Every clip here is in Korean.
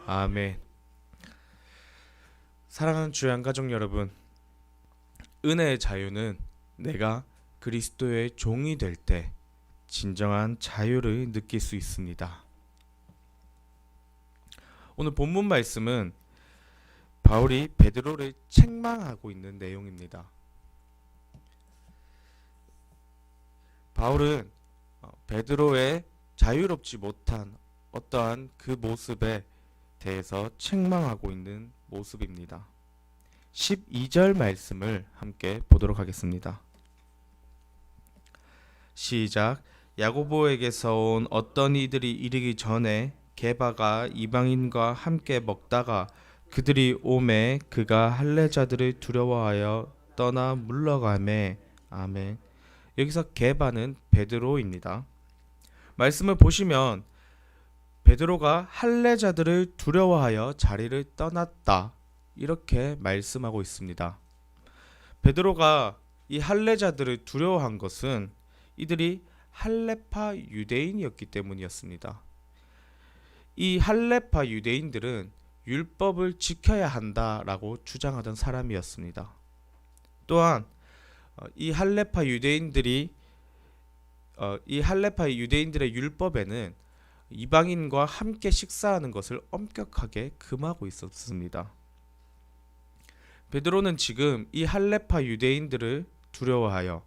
아멘. 사랑하는 주의 한가족 여러분, 은혜의 자유는 내가 그리스도의 종이 될 때 진정한 자유를 느낄 수 있습니다. 오늘 본문 말씀은 바울이 베드로를 책망하고 있는 내용입니다. 바울은 베드로의 자유롭지 못한 어떠한 그 모습에 대해서 책망하고 있는 모습입니다. 12절 말씀을 함께 보도록 하겠습니다. 시작. 야고보에게서 온 어떤 이들이 이르기 전에 게바가 이방인과 함께 먹다가 그들이 오매 그가 할례자들을 두려워하여 떠나 물러가매. 아멘. 여기서 게바는 베드로입니다. 말씀을 보시면 베드로가 할례자들을 두려워하여 자리를 떠났다, 이렇게 말씀하고 있습니다. 베드로가 이 할례자들을 두려워한 것은 이들이 할례파 유대인이었기 때문이었습니다. 이 할례파 유대인들은 율법을 지켜야 한다라고 주장하던 사람이었습니다. 또한 이 할례파 유대인들의 율법에는 이방인과 함께 식사하는 것을 엄격하게 금하고 있었습니다. 베드로는 지금 이 할례파 유대인들을 두려워하여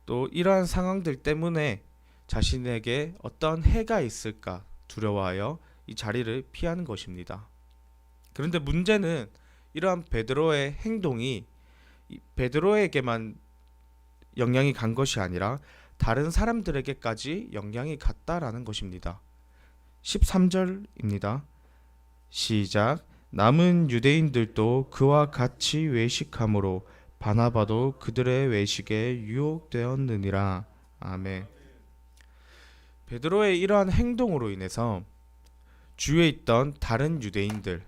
또 이러한 상황들 때문에 자신에게 어떤 해가 있을까 두려워하여 이 자리를 피하는 것입니다. 그런데 문제는 이러한 베드로의 행동이 베드로에게만 영향이 간 것이 아니라 다른 사람들에게까지 영향이 갔다라는 것입니다. 13절입니다. 시작. 남은 유대인들도 그와 같이 외식함으로 바나바도 그들의 외식에 유혹되었느니라. 아멘. 베드로의 이러한 행동으로 인해서 주위에 있던 다른 유대인들,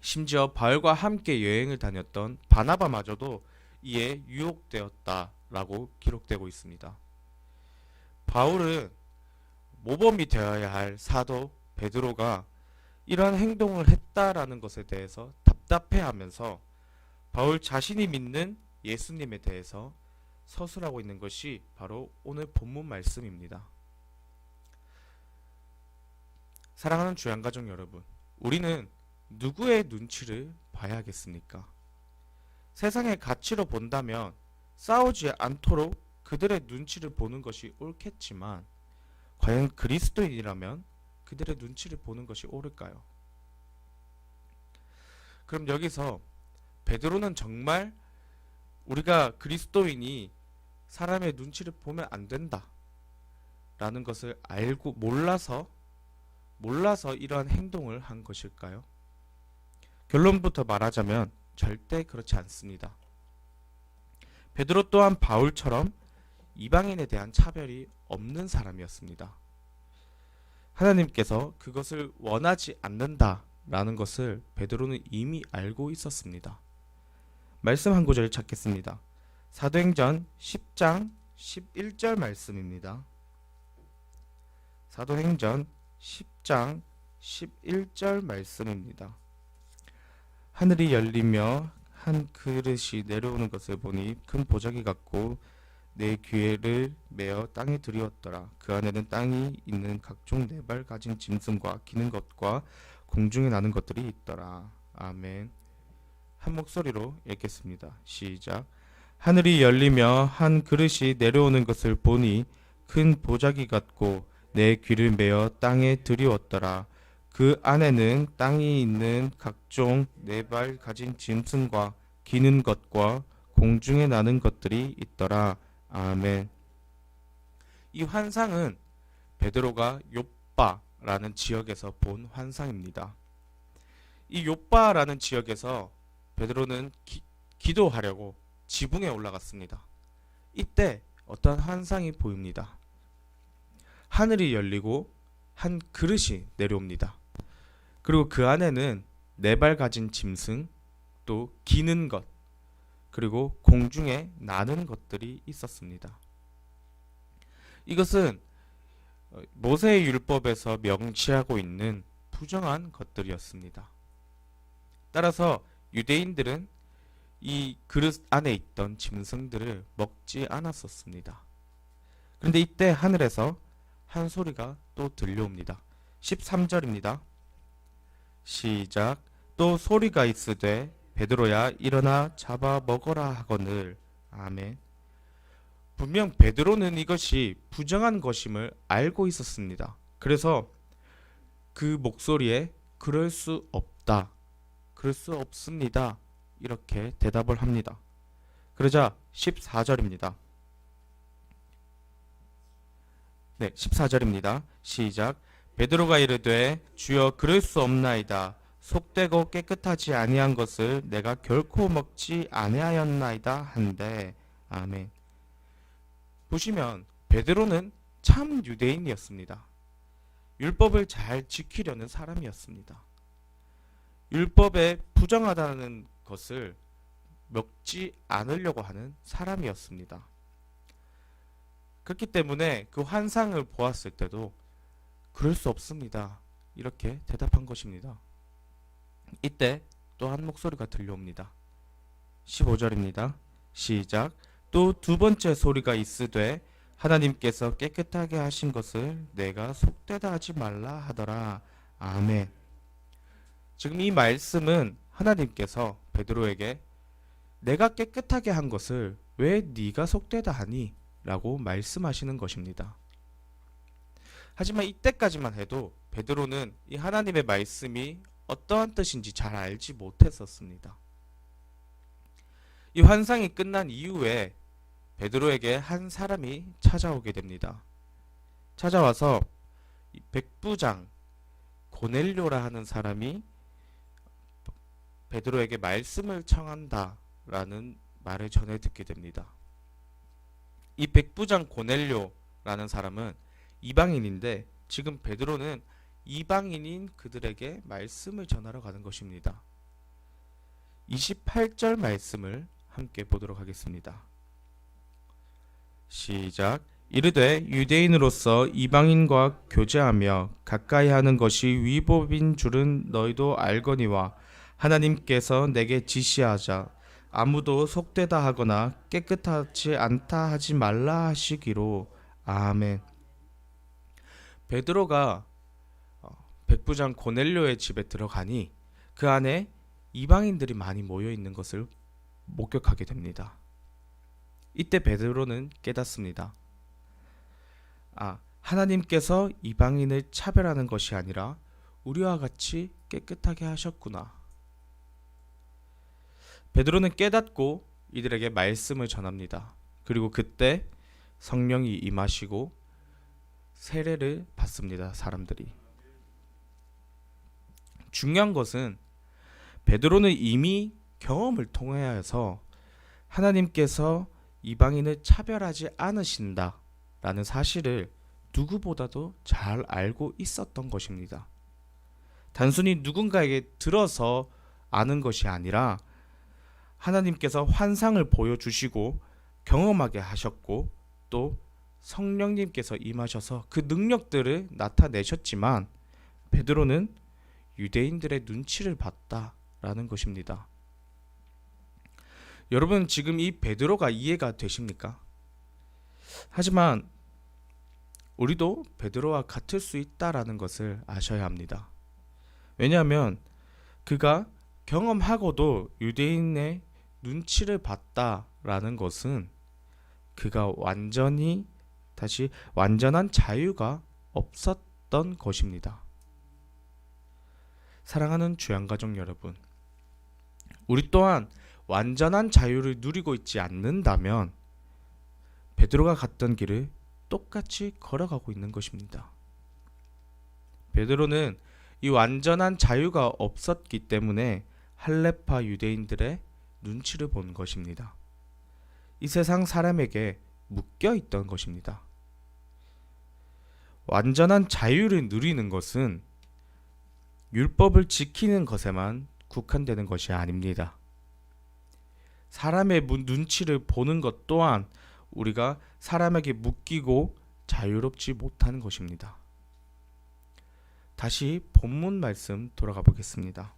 심지어 바울과 함께 여행을 다녔던 바나바마저도 이에 유혹되었다라고 기록되고 있습니다. 바울은 모범이 되어야 할 사도 베드로가 이러한 행동을 했다라는 것에 대해서 답답해하면서 바울 자신이 믿는 예수님에 대해서 서술하고 있는 것이 바로 오늘 본문 말씀입니다. 사랑하는 주의 한가족 여러분, 우리는 누구의 눈치를 봐야겠습니까? 세상의 가치로 본다면 싸우지 않도록 그들의 눈치를 보는 것이 옳겠지만 과연 그리스도인이라면 그들의 눈치를 보는 것이 옳을까요? 그럼 여기서 베드로는 정말 우리가 그리스도인이 사람의 눈치를 보면 안 된다 라는 것을 알고 몰라서 이러한 행동을 한 것일까요? 결론부터 말하자면 절대 그렇지 않습니다. 베드로 또한 바울처럼 이방인에 대한 차별이 없는 사람이었습니다. 하나님께서 그것을 원하지 않는다라는 것을 베드로는 이미 알고 있었습니다. 말씀 한 구절을 찾겠습니다. 사도행전 10장 11절 말씀입니다. 사도행전 10장 11절 말씀입니다. 하늘이 열리며 한 그릇이 내려오는 것을 보니 큰 보자기 같고 내 귀를 메어 땅에 들이었더라. 그 안에는 땅이 있는 각종 네 발 가진 짐승과 기는 것과 공중에 나는 것들이 있더라. 아멘. 한 목소리로 읽겠습니다. 시작. 하늘이 열리며 한 그릇이 내려오는 것을 보니 큰 보자기 같고 내 귀를 메어 땅에 들이었더라. 그 안에는 땅이 있는 각종 네 발 가진 짐승과 기는 것과 공중에 나는 것들이 있더라. 아멘. 이 환상은 베드로가 욥바라는 지역에서 본 환상입니다. 이 욥바라는 지역에서 베드로는 기도하려고 지붕에 올라갔습니다. 이때 어떤 환상이 보입니다. 하늘이 열리고 한 그릇이 내려옵니다. 그리고 그 안에는 네 발 가진 짐승, 또 기는 것, 그리고 공중에 나는 것들이 있었습니다. 이것은 모세의 율법에서 명시하고 있는 부정한 것들이었습니다. 따라서 유대인들은 이 그릇 안에 있던 짐승들을 먹지 않았었습니다. 그런데 이때 하늘에서 한 소리가 또 들려옵니다. 13절입니다. 시작. 또 소리가 있으되 베드로야 일어나 잡아 먹어라 하거늘. 아멘. 분명 베드로는 이것이 부정한 것임을 알고 있었습니다. 그래서 그 목소리에 그럴 수 없다, 그럴 수 없습니다, 이렇게 대답을 합니다. 그러자 14절입니다. 네, 14절입니다. 시작. 베드로가 이르되 주여 그럴 수 없나이다. 속되고 깨끗하지 아니한 것을 내가 결코 먹지 아니하였나이다 한데. 아멘. 보시면 베드로는 참 유대인이었습니다. 율법을 잘 지키려는 사람이었습니다. 율법에 부정하다는 것을 먹지 않으려고 하는 사람이었습니다. 그렇기 때문에 그 환상을 보았을 때도 그럴 수 없습니다, 이렇게 대답한 것입니다. 이때 또 한 목소리가 들려옵니다. 15절입니다. 시작. 또 두 번째 소리가 있으되 하나님께서 깨끗하게 하신 것을 내가 속되다 하지 말라 하더라. 아멘. 지금 이 말씀은 하나님께서 베드로에게 내가 깨끗하게 한 것을 왜 네가 속되다 하니? 라고 말씀하시는 것입니다. 하지만 이때까지만 해도 베드로는 이 하나님의 말씀이 어떠한 뜻인지 잘 알지 못했었습니다. 이 환상이 끝난 이후에 베드로에게 한 사람이 찾아오게 됩니다. 찾아와서 백부장 고넬료라 하는 사람이 베드로에게 말씀을 청한다라는 말을 전해 듣게 됩니다. 이 백부장 고넬료라는 사람은 이방인인데 지금 베드로는 이방인인 그들에게 말씀을 전하러 가는 것입니다. 28절 말씀을 함께 보도록 하겠습니다. 시작. 이르되 유대인으로서 이방인과 교제하며 가까이 하는 것이 위법인 줄은 너희도 알거니와 하나님께서 내게 지시하자 아무도 속되다 하거나 깨끗하지 않다 하지 말라 하시기로. 아멘. 베드로가 백부장 고넬료의 집에 들어가니 그 안에 이방인들이 많이 모여 있는 것을 목격하게 됩니다. 이때 베드로는 깨닫습니다. 하나님께서 이방인을 차별하는 것이 아니라 우리와 같이 깨끗하게 하셨구나. 베드로는 깨닫고 이들에게 말씀을 전합니다. 그리고 그때 성령이 임하시고 세례를 받습니다. 사람들이. 중요한 것은 베드로는 이미 경험을 통하여서 하나님께서 이방인을 차별하지 않으신다라는 사실을 누구보다도 잘 알고 있었던 것입니다. 단순히 누군가에게 들어서 아는 것이 아니라 하나님께서 환상을 보여주시고 경험하게 하셨고 또 성령님께서 임하셔서 그 능력들을 나타내셨지만 베드로는 유대인들의 눈치를 봤다라는 것입니다. 여러분 지금 이 베드로가 이해가 되십니까? 하지만 우리도 베드로와 같을 수 있다라는 것을 아셔야 합니다. 왜냐하면 그가 경험하고도 유대인의 눈치를 봤다라는 것은 그가 완전한 자유가 없었던 것입니다. 사랑하는 주양가족 여러분, 우리 또한 완전한 자유를 누리고 있지 않는다면 베드로가 갔던 길을 똑같이 걸어가고 있는 것입니다. 베드로는 이 완전한 자유가 없었기 때문에 할레파 유대인들의 눈치를 본 것입니다. 이 세상 사람에게 묶여 있던 것입니다. 완전한 자유를 누리는 것은 율법을 지키는 것에만 국한되는 것이 아닙니다. 사람의 눈치를 보는 것 또한 우리가 사람에게 묶이고 자유롭지 못하는 것입니다. 다시 본문 말씀 돌아가 보겠습니다.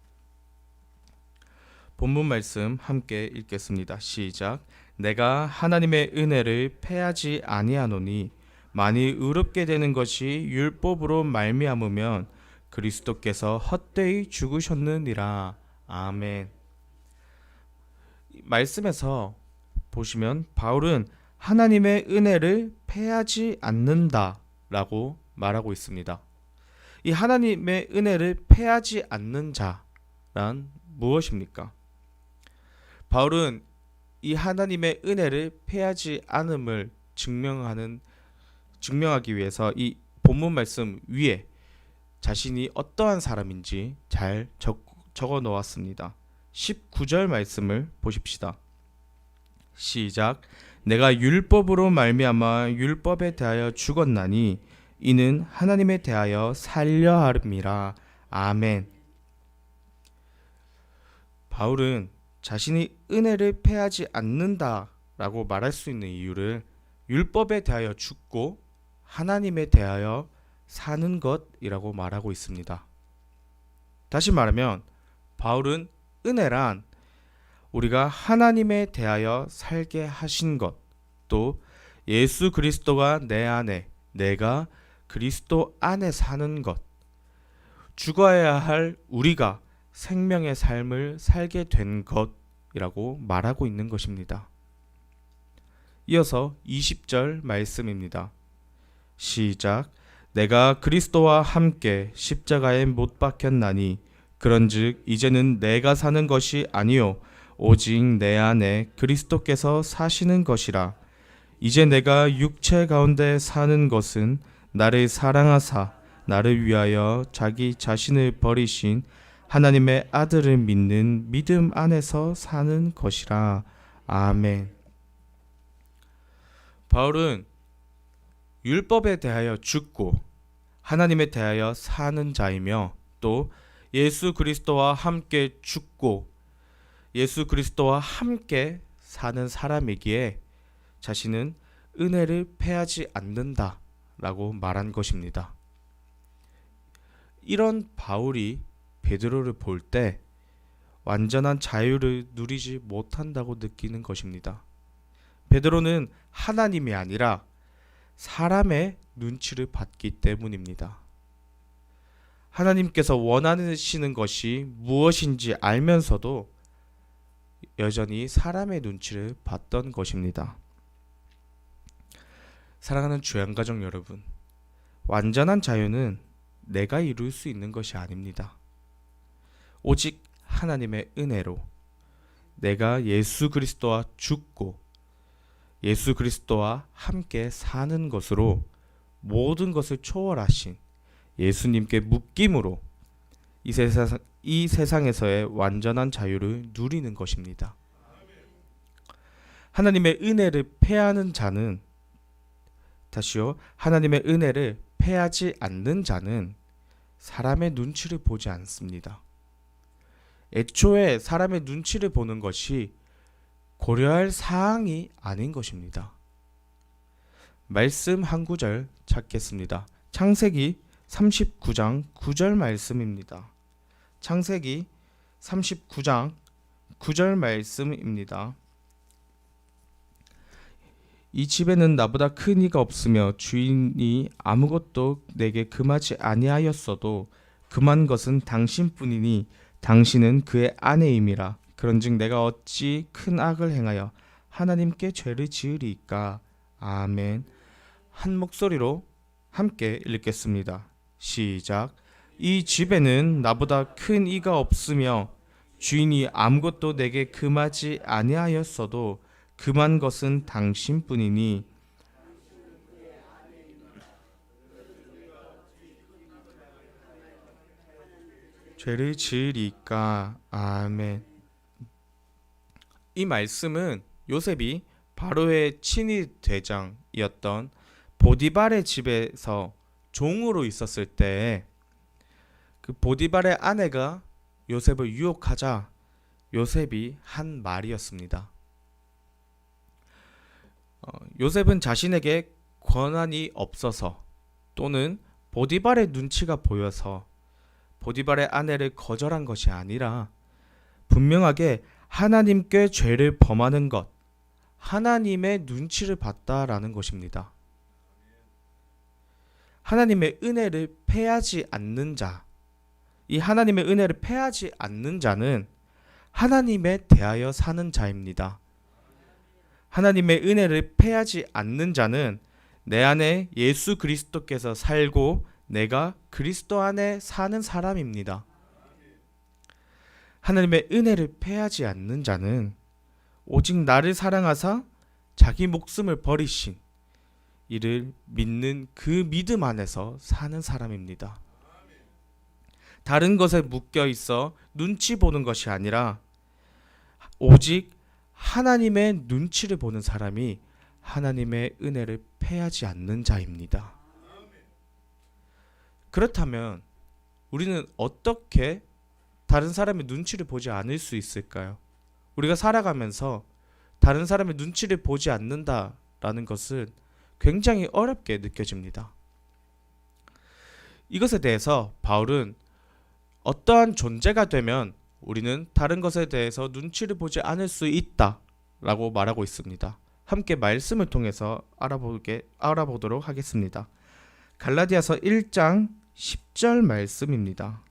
본문 말씀 함께 읽겠습니다. 시작. 내가 하나님의 은혜를 패하지 아니하노니 만일 의롭게 되는 것이 율법으로 말미암으면 그리스도께서 헛되이 죽으셨느니라. 아멘. 말씀에서 보시면 바울은 하나님의 은혜를 패하지 않는다라고 말하고 있습니다. 이 하나님의 은혜를 패하지 않는 자란 무엇입니까? 바울은 이 하나님의 은혜를 패하지 않음을 증명하기 위해서 이 본문 말씀 위에 자신이 어떠한 사람인지 잘 적어 놓았습니다. 19절 말씀을 보십시다. 시작. 내가 율법으로 말미암아 율법에 대하여 죽었나니 이는 하나님에 대하여 살려 함이라. 아멘. 바울은 자신이 은혜를 패하지 않는다라고 말할 수 있는 이유를 율법에 대하여 죽고 하나님에 대하여 사는 것이라고 말하고 있습니다. 다시 말하면 바울은 은혜란 우리가 하나님에 대하여 살게 하신 것, 또 예수 그리스도가 내 안에, 내가 그리스도 안에 사는 것, 죽어야 할 우리가 생명의 삶을 살게 된 것이라고 말하고 있는 것입니다. 이어서 20절 말씀입니다. 시작. 내가 그리스도와 함께 십자가에 못 박혔나니 그런즉 이제는 내가 사는 것이 아니요 오직 내 안에 그리스도께서 사시는 것이라. 이제 내가 육체 가운데 사는 것은 나를 사랑하사 나를 위하여 자기 자신을 버리신 하나님의 아들을 믿는 믿음 안에서 사는 것이라. 아멘. 바울은 율법에 대하여 죽고 하나님에 대하여 사는 자이며 또 예수 그리스도와 함께 죽고 예수 그리스도와 함께 사는 사람이기에 자신은 은혜를 패하지 않는다라고 말한 것입니다. 이런 바울이 베드로를 볼 때 완전한 자유를 누리지 못한다고 느끼는 것입니다. 베드로는 하나님이 아니라 사람의 눈치를 받기 때문입니다. 하나님께서 원하시는 것이 무엇인지 알면서도 여전히 사람의 눈치를 받던 것입니다. 사랑하는 주양가족 여러분, 완전한 자유는 내가 이룰 수 있는 것이 아닙니다. 오직 하나님의 은혜로 내가 예수 그리스도와 죽고 예수 그리스도와 함께 사는 것으로 모든 것을 초월하신 예수님께 묶임으로 이 세상에서의 완전한 자유를 누리는 것입니다. 하나님의 은혜를 패하는 자는 하나님의 은혜를 패하지 않는 자는 사람의 눈치를 보지 않습니다. 애초에 사람의 눈치를 보는 것이 고려할 사항이 아닌 것입니다. 말씀 한 구절 찾겠습니다. 창세기 39장 9절 말씀입니다. 창세기 39장 9절 말씀입니다. 이 집에는 나보다 큰 이가 없으며 주인이 아무것도 내게 금하지 아니하였어도 금한 것은 당신뿐이니 당신은 그의 아내임이라. 그런즉 내가 어찌 큰 악을 행하여 하나님께 죄를 지으리이까. 아멘. 한 목소리로 함께 읽겠습니다. 시작. 이 집에는 나보다 큰 이가 없으며 주인이 아무것도 내게 금하지 아니하였어도 금한 것은 당신뿐이니 죄를 지으리까. 아멘. 이 말씀은 요셉이 바로의 친위 대장이었던 보디발의 집에서 종으로 있었을 때 그 보디발의 아내가 요셉을 유혹하자 요셉이 한 말이었습니다. 요셉은 자신에게 권한이 없어서 또는 보디발의 눈치가 보여서 보디발의 아내를 거절한 것이 아니라 분명하게 하나님께 죄를 범하는 것, 하나님의 눈치를 봤다라는 것입니다. 하나님의 은혜를 패하지 않는 자, 이 하나님의 은혜를 패하지 않는 자는 하나님에 대하여 사는 자입니다. 하나님의 은혜를 패하지 않는 자는 내 안에 예수 그리스도께서 살고 내가 그리스도 안에 사는 사람입니다. 하나님의 은혜를 패하지 않는 자는 오직 나를 사랑하사 자기 목숨을 버리신 이를 믿는 그 믿음 안에서 사는 사람입니다. 다른 것에 묶여 있어 눈치 보는 것이 아니라 오직 하나님의 눈치를 보는 사람이 하나님의 은혜를 패하지 않는 자입니다. 그렇다면 우리는 어떻게 다른 사람의 눈치를 보지 않을 수 있을까요? 우리가 살아가면서 다른 사람의 눈치를 보지 않는다라는 것은 굉장히 어렵게 느껴집니다. 이것에 대해서 바울은 어떠한 존재가 되면 우리는 다른 것에 대해서 눈치를 보지 않을 수 있다라고 말하고 있습니다. 함께 말씀을 통해서 알아보도록 하겠습니다. 갈라디아서 1장 10절 말씀입니다.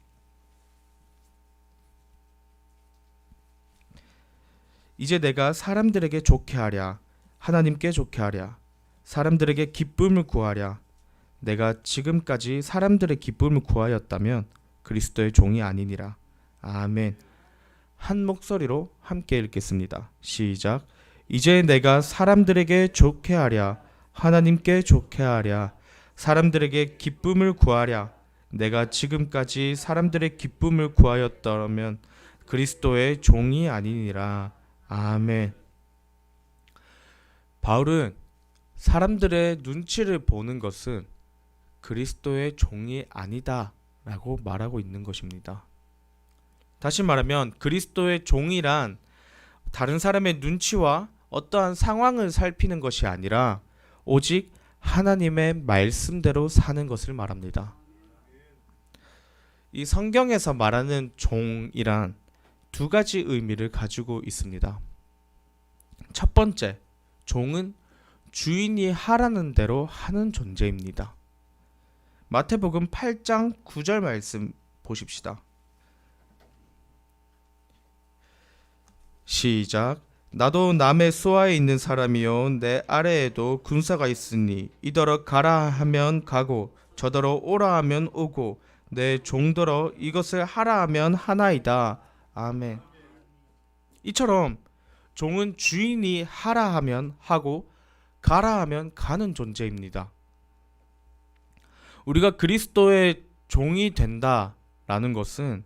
이제 내가 사람들에게 좋게 하랴, 하나님께 좋게 하랴, 사람들에게 기쁨을 구하랴. 내가 지금까지 사람들의 기쁨을 구하였다면 그리스도의 종이 아니니라. 아멘. 한 목소리로 함께 읽겠습니다. 시작. 이제 내가 사람들에게 좋게 하랴, 하나님께 좋게 하랴, 사람들에게 기쁨을 구하랴. 내가 지금까지 사람들의 기쁨을 구하였다면 그리스도의 종이 아니니라. 아멘. 바울은 사람들의 눈치를 보는 것은 그리스도의 종이 아니다 라고 말하고 있는 것입니다. 다시 말하면 그리스도의 종이란 다른 사람의 눈치와 어떠한 상황을 살피는 것이 아니라 오직 하나님의 말씀대로 사는 것을 말합니다. 이 성경에서 말하는 종이란 두 가지 의미를 가지고 있습니다. 첫 번째, 종은 주인이 하라는 대로 하는 존재입니다. 마태복음 8장 9절 말씀 보십시다. 시작. 나도 남의 수하에 있는 사람이요 내 아래에도 군사가 있으니 이더러 가라 하면 가고 저더러 오라 하면 오고 내 종더러 이것을 하라 하면 하나이다. 아멘. 이처럼 종은 주인이 하라 하면 하고 가라 하면 가는 존재입니다. 우리가 그리스도의 종이 된다라는 것은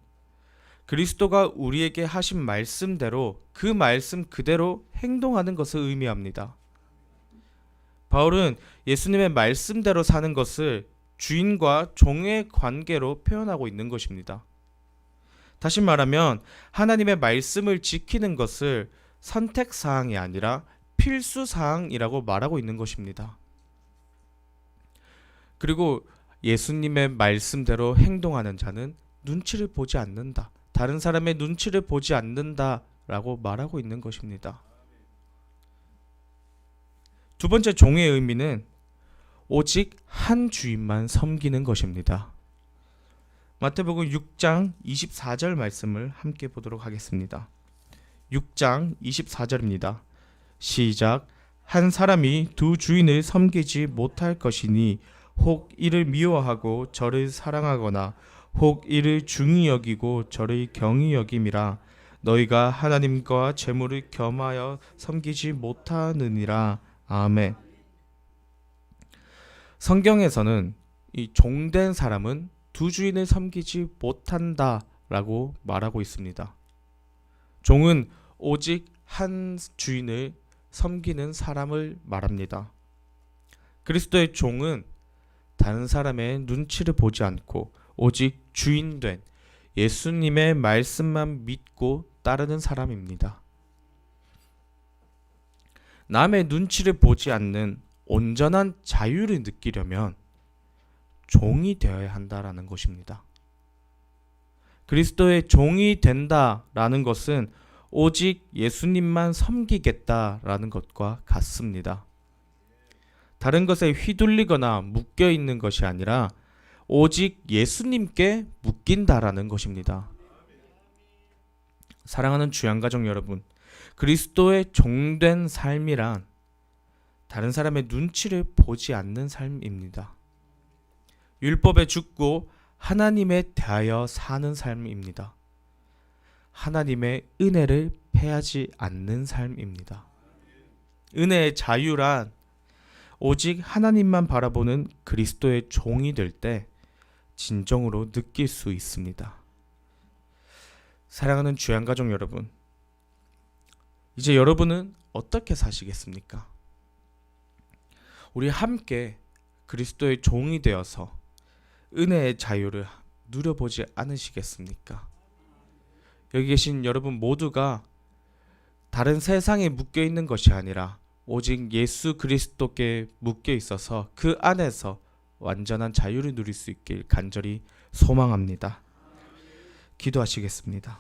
그리스도가 우리에게 하신 말씀대로 그 말씀 그대로 행동하는 것을 의미합니다. 바울은 예수님의 말씀대로 사는 것을 주인과 종의 관계로 표현하고 있는 것입니다. 다시 말하면 하나님의 말씀을 지키는 것을 선택사항이 아니라 필수사항이라고 말하고 있는 것입니다. 그리고 예수님의 말씀대로 행동하는 자는 눈치를 보지 않는다. 다른 사람의 눈치를 보지 않는다라고 말하고 있는 것입니다. 두 번째 종의 의미는 오직 한 주인만 섬기는 것입니다. 마태복음 6장 24절 말씀을 함께 보도록 하겠습니다. 6장 24절입니다. 시작. 한 사람이 두 주인을 섬기지 못할 것이니 혹 이를 미워하고 저를 사랑하거나 혹 이를 중히 여기고 저를 경히 여김이라. 너희가 하나님과 재물을 겸하여 섬기지 못하느니라. 아멘. 성경에서는 이 종된 사람은 두 주인을 섬기지 못한다라고 말하고 있습니다. 종은 오직 한 주인을 섬기는 사람을 말합니다. 그리스도의 종은 다른 사람의 눈치를 보지 않고 오직 주인된 예수님의 말씀만 믿고 따르는 사람입니다. 남의 눈치를 보지 않는 온전한 자유를 느끼려면 종이 되어야 한다라는 것입니다. 그리스도의 종이 된다라는 것은 오직 예수님만 섬기겠다라는 것과 같습니다. 다른 것에 휘둘리거나 묶여 있는 것이 아니라 오직 예수님께 묶인다라는 것입니다. 사랑하는 주양가족 여러분, 그리스도의 종된 삶이란 다른 사람의 눈치를 보지 않는 삶입니다. 율법에 죽고 하나님에 대하여 사는 삶입니다. 하나님의 은혜를 패하지 않는 삶입니다. 은혜의 자유란 오직 하나님만 바라보는 그리스도의 종이 될 때 진정으로 느낄 수 있습니다. 사랑하는 주양가족 여러분, 이제 여러분은 어떻게 사시겠습니까? 우리 함께 그리스도의 종이 되어서 은혜의 자유를 누려보지 않으시겠습니까? 여기 계신 여러분 모두가 다른 세상에 묶여 있는 것이 아니라 오직 예수 그리스도께 묶여 있어서 그 안에서 완전한 자유를 누릴 수 있길 간절히 소망합니다. 기도하시겠습니다.